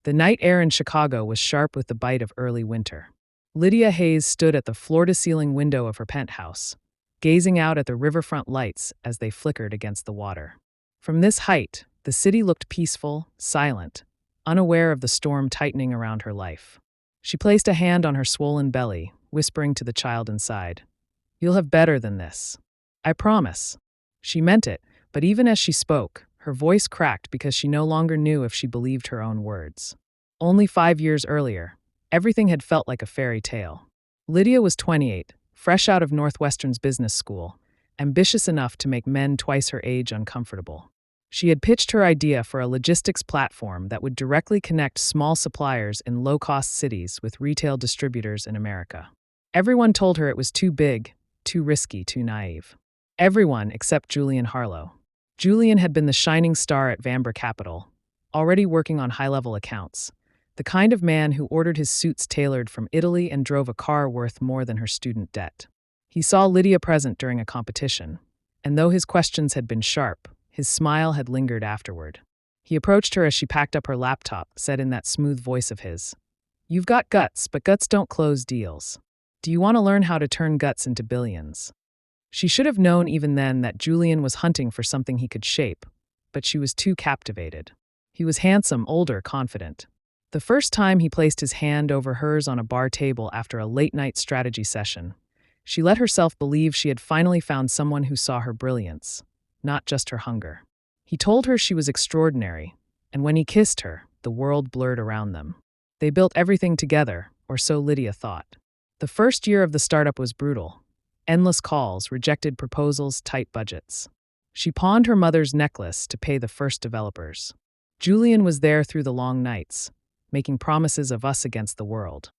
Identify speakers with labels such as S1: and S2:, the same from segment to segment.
S1: The night air in Chicago was sharp with the bite of early winter. Lydia Hayes stood at the floor-to-ceiling window of her penthouse, gazing out at the riverfront lights as they flickered against the water. From this height, the city looked peaceful, silent, unaware of the storm tightening around her life. She placed a hand on her swollen belly, whispering to the child inside, "You'll have better than this. I promise." She meant it, but even as she spoke, her voice cracked because she no longer knew if she believed her own words. Only 5 years earlier, everything had felt like a fairy tale. Lydia was 28, fresh out of Northwestern's business school, ambitious enough to make men twice her age uncomfortable. She had pitched her idea for a logistics platform that would directly connect small suppliers in low-cost cities with retail distributors in America. Everyone told her it was too big, too risky, too naive. Everyone except Julian Harlow. Julian had been the shining star at Vambra Capital, already working on high-level accounts, the kind of man who ordered his suits tailored from Italy and drove a car worth more than her student debt. He saw Lydia present during a competition, and though his questions had been sharp, his smile had lingered afterward. He approached her as she packed up her laptop, said in that smooth voice of his, "You've got guts, but guts don't close deals. Do you want to learn how to turn guts into billions?" She should have known even then that Julian was hunting for something he could shape, but she was too captivated. He was handsome, older, confident. The first time he placed his hand over hers on a bar table after a late-night strategy session, she let herself believe she had finally found someone who saw her brilliance, not just her hunger. He told her she was extraordinary, and when he kissed her, the world blurred around them. They built everything together, or so Lydia thought. The first year of the startup was brutal. Endless calls, rejected proposals, tight budgets. She pawned her mother's necklace to pay the first developers. Julian was there through the long nights, making promises of us against the world.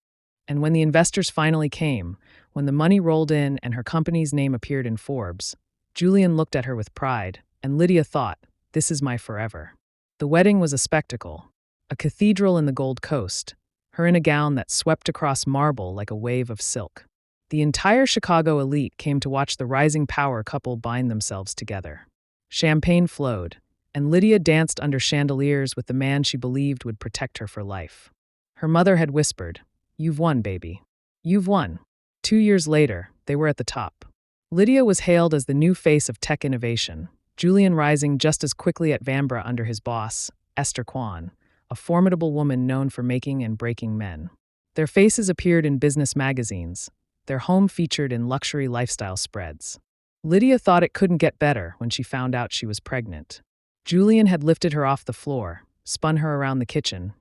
S1: And when the investors finally came, when the money rolled in and her company's name appeared in Forbes, Julian looked at her with pride, and Lydia thought, "This is my forever." The wedding was a spectacle, a cathedral in the Gold Coast, her in a gown that swept across marble like a wave of silk. The entire Chicago elite came to watch the rising power couple bind themselves together. Champagne flowed, and Lydia danced under chandeliers with the man she believed would protect her for life. Her mother had whispered, "You've won, baby. You've won." 2 years later, they were at the top. Lydia was hailed as the new face of tech innovation, Julian rising just as quickly at Vambra under his boss, Esther Kwan, a formidable woman known for making and breaking men. Their faces appeared in business magazines, their home featured in luxury lifestyle spreads. Lydia thought it couldn't get better when she found out she was pregnant. Julian had lifted her off the floor, spun her around the kitchen,